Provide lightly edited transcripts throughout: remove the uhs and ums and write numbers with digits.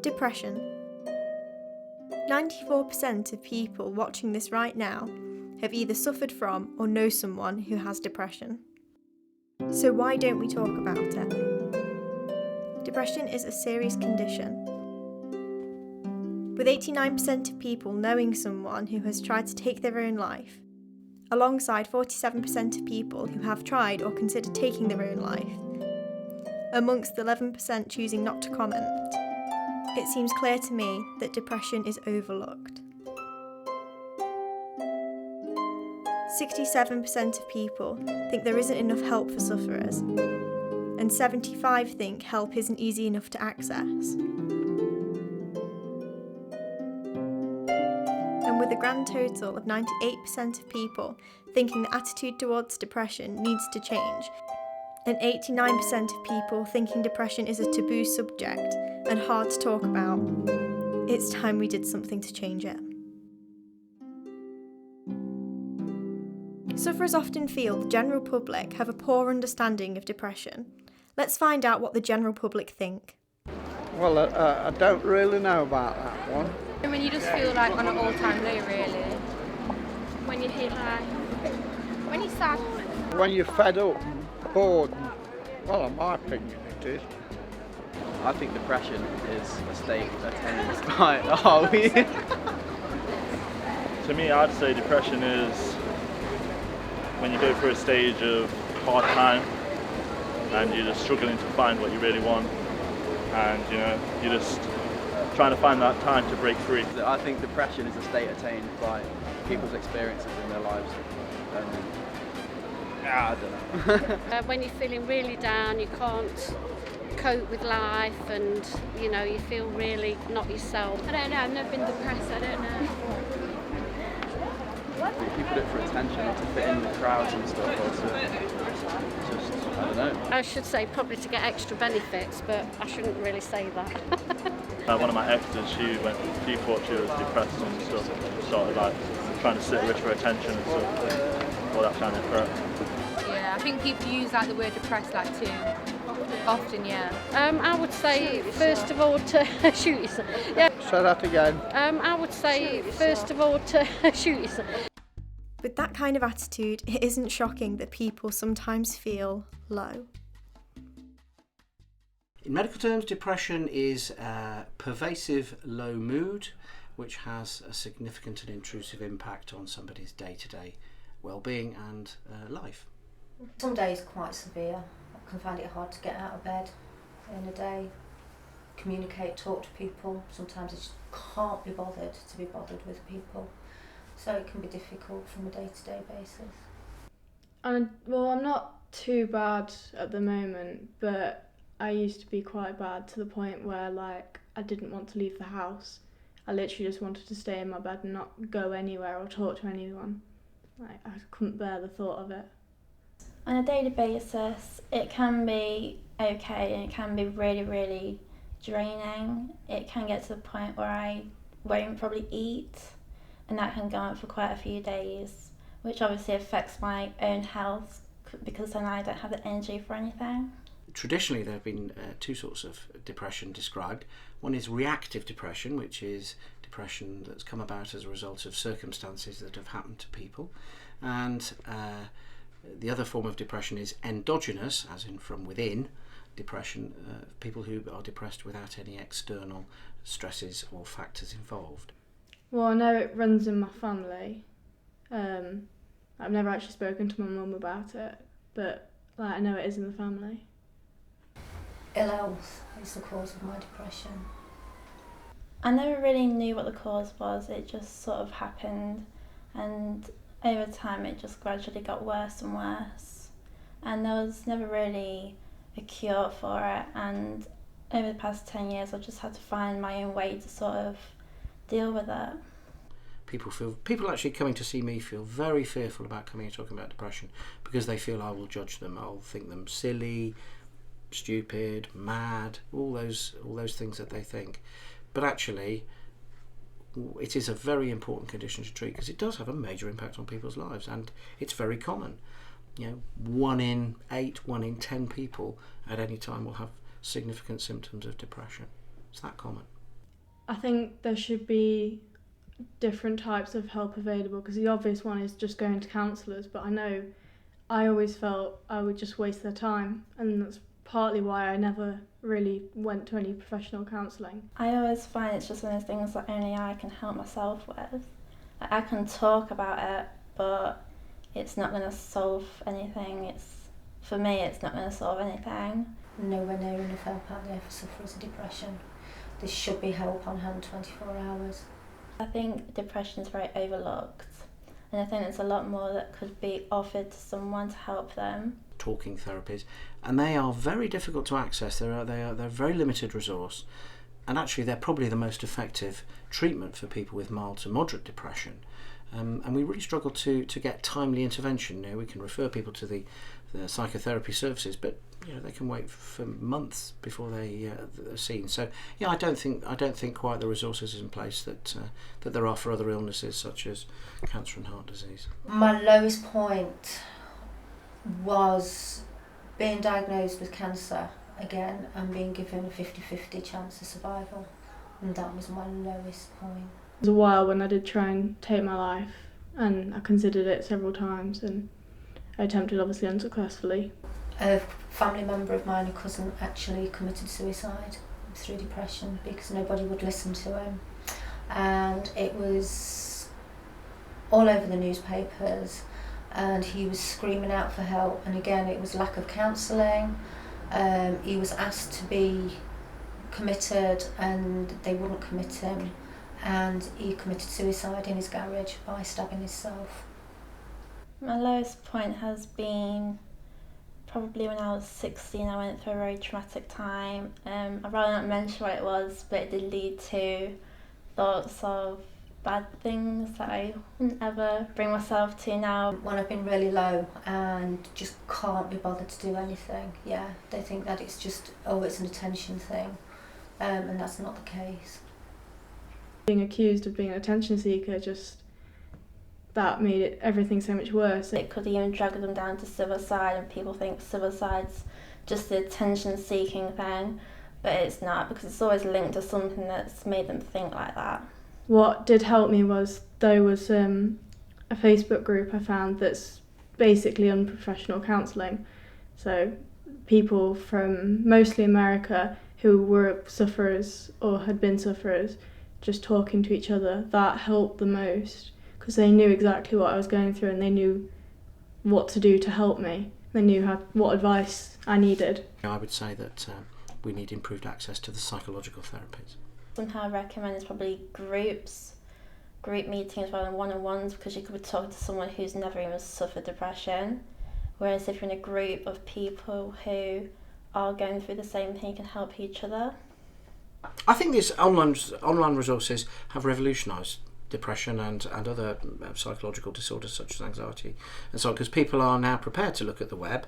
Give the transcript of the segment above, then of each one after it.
Depression. 94% of people watching this right now have either suffered from or know someone who has depression. So why don't we talk about it? Depression is a serious condition, with 89% of people knowing someone who has tried to take their own life, alongside 47% of people who have tried or considered taking their own life, amongst the 11% choosing not to comment. It seems clear to me that depression is overlooked. 67% of people think there isn't enough help for sufferers, and 75% think help isn't easy enough to access. And with a grand total of 98% of people thinking the attitude towards depression needs to change, and 89% of people thinking depression is a taboo subject and hard to talk about, it's time we did something to change it. Sufferers often feel the general public have a poor understanding of depression. Let's find out what the general public think. Well, I don't really know about that one. I mean, you just feel like on an all-time low, really. When you hit like, when you're sad. When you're fed up, bored, well, in my opinion it is. I think depression is a state that ends by, are we? To me, I'd say depression is when you go through a stage of hard time and you're just struggling to find what you really want, and you're just trying to find that time to break free. I think depression is a state attained by people's experiences in their lives. I don't know. When you're feeling really down, you can't cope with life, and you feel really not yourself. I don't know, I've never been depressed, I don't know. People do it for attention, or to fit in with crowds and stuff, or to just, I don't know. I should say probably to get extra benefits, but I shouldn't really say that. One of my exes, she thought she was depressed and stuff, sort of like trying to sit rich for attention and stuff. All that kind of crap. Yeah, I think people use like the word depressed like too often, yeah. I would say first of all to shoot yourself. Yeah. Say that again. I would say first of all to shoot yourself. With that kind of attitude, it isn't shocking that people sometimes feel low. In medical terms, depression is a pervasive low mood which has a significant and intrusive impact on somebody's day-to-day well-being and life. Some days quite severe. I can find it hard to get out of bed in a day, communicate, talk to people. Sometimes I just can't be bothered to be bothered with people. So it can be difficult from a day-to-day basis. Well, I'm not too bad at the moment, but I used to be quite bad to the point where I didn't want to leave the house. I literally just wanted to stay in my bed and not go anywhere or talk to anyone. I couldn't bear the thought of it. On a daily basis, it can be okay and it can be really, really draining. It can get to the point where I won't probably eat, and that can go on for quite a few days, which obviously affects my own health because then I don't have the energy for anything. Traditionally, there have been two sorts of depression described. One is reactive depression, which is depression that's come about as a result of circumstances that have happened to people. And the other form of depression is endogenous, as in from within depression, people who are depressed without any external stresses or factors involved. Well, I know it runs in my family. I've never actually spoken to my mum about it, but I know it is in the family. Ill health is the cause of my depression. I never really knew what the cause was, it just sort of happened, and over time it just gradually got worse and worse, and there was never really a cure for it, and over the past 10 years I've just had to find my own way to sort of deal with it. People actually coming to see me feel very fearful about coming and talking about depression because they feel I will judge them, I'll think them silly, stupid, mad, all those things that they think. But actually, it is a very important condition to treat because it does have a major impact on people's lives, and it's very common. 1 in 8, 1 in 10 people at any time will have significant symptoms of depression. It's that common. I think there should be different types of help available, because the obvious one is just going to counsellors, but I know I always felt I would just waste their time, and that's partly why I never really went to any professional counselling. I always find it's just one of those things that only I can help myself with. Like, I can talk about it, but it's not going to solve anything. For me, it's not going to solve anything. Nowhere near enough help out there for sufferers of depression. There should be help on hand 24 hours. I think depression is very overlooked, and I think there's a lot more that could be offered to someone to help them. Talking therapies, and they are very difficult to access. They're a very limited resource, and actually they're probably the most effective treatment for people with mild to moderate depression. And we really struggle to get timely intervention. You know, we can refer people to the psychotherapy services, but you know, they can wait for months before they're seen. So yeah, I don't think quite the resources is in place that there are for other illnesses such as cancer and heart disease. My lowest point was being diagnosed with cancer again and being given a 50-50 chance of survival, and that was my lowest point. There was a while when I did try and take my life, and I considered it several times, and I attempted, obviously unsuccessfully. A family member of mine, a cousin, actually committed suicide through depression because nobody would listen to him, and it was all over the newspapers, and he was screaming out for help, and again it was lack of counselling. He was asked to be committed and they wouldn't commit him, and he committed suicide in his garage by stabbing himself. My lowest point has been probably when I was 16. I went through a very traumatic time. I'd rather not mention what it was, but it did lead to thoughts of bad things that I wouldn't ever bring myself to now. When I've been really low and just can't be bothered to do anything, yeah, they think that it's just, it's an attention thing, and that's not the case. Being accused of being an attention seeker, that made everything so much worse. It could even drag them down to suicide, and people think suicide's just the attention-seeking thing, but it's not, because it's always linked to something that's made them think like that. What did help me was there was a Facebook group I found that's basically unprofessional counselling. So people from mostly America who were sufferers or had been sufferers just talking to each other. That helped the most, because they knew exactly what I was going through and they knew what to do to help me. They knew what advice I needed. I would say that we need improved access to the psychological therapies. Something I recommend is probably group meetings rather than one-on-ones, because you could be talking to someone who's never even suffered depression, whereas if you're in a group of people who are going through the same thing, you can help each other. I think these online resources have revolutionised depression and other psychological disorders such as anxiety and so on, because people are now prepared to look at the web,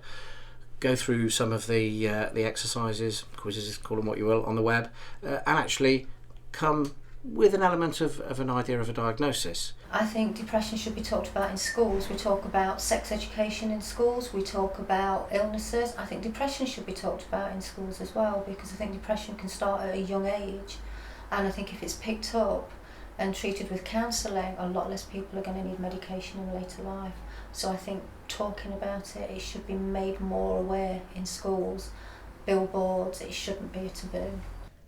go through some of the exercises, quizzes, call them what you will, on the web, and actually come with an element of an idea of a diagnosis. I think depression should be talked about in schools. We talk about sex education in schools, we talk about illnesses. I think depression should be talked about in schools as well, because I think depression can start at a young age, and I think if it's picked up and treated with counselling, a lot less people are going to need medication in later life. So I think talking about it should be made more aware in schools, billboards, it shouldn't be a taboo.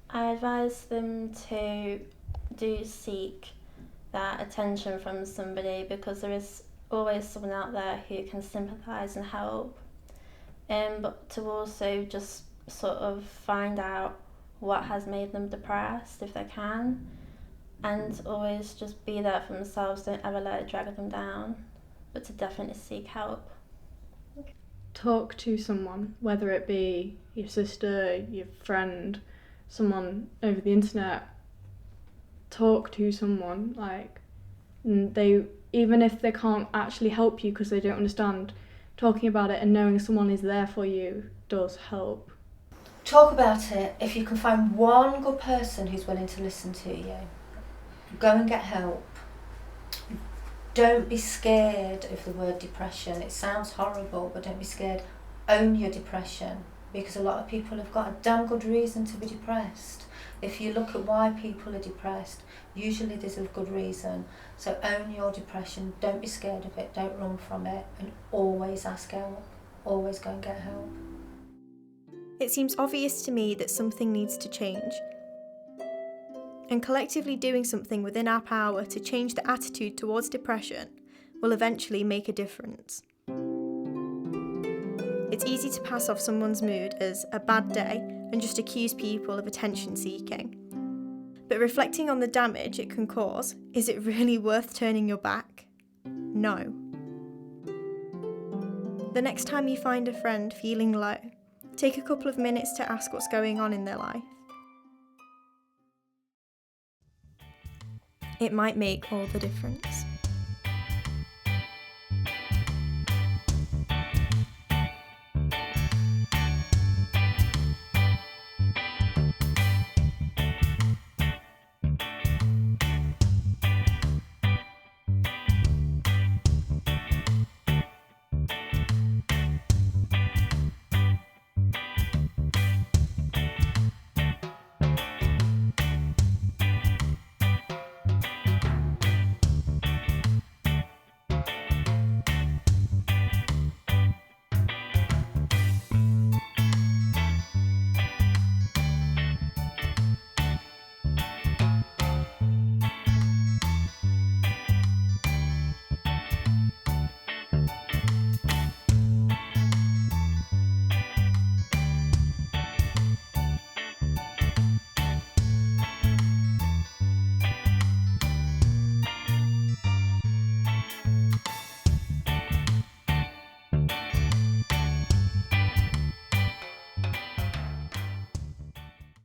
I advise them to do seek that attention from somebody, because there is always someone out there who can sympathise and help, but to also just sort of find out what has made them depressed if they can, and always just be there for themselves. Don't ever let it drag them down, but to definitely seek help. Talk to someone, whether it be your sister, your friend, someone over the internet. Talk to someone, even if they can't actually help you because they don't understand, talking about it and knowing someone is there for you does help. Talk about it. If you can find one good person who's willing to listen to you, go and get help. Don't be scared of the word depression. It sounds horrible, but don't be scared. Own your depression. because a lot of people have got a damn good reason to be depressed. If you look at why people are depressed, usually there's a good reason. So own your depression, don't be scared of it, don't run from it, and always ask help. Always go and get help. It seems obvious to me that something needs to change. And collectively doing something within our power to change the attitude towards depression will eventually make a difference. It's easy to pass off someone's mood as a bad day and just accuse people of attention seeking. But reflecting on the damage it can cause, is it really worth turning your back? No. The next time you find a friend feeling low, take a couple of minutes to ask what's going on in their life. It might make all the difference.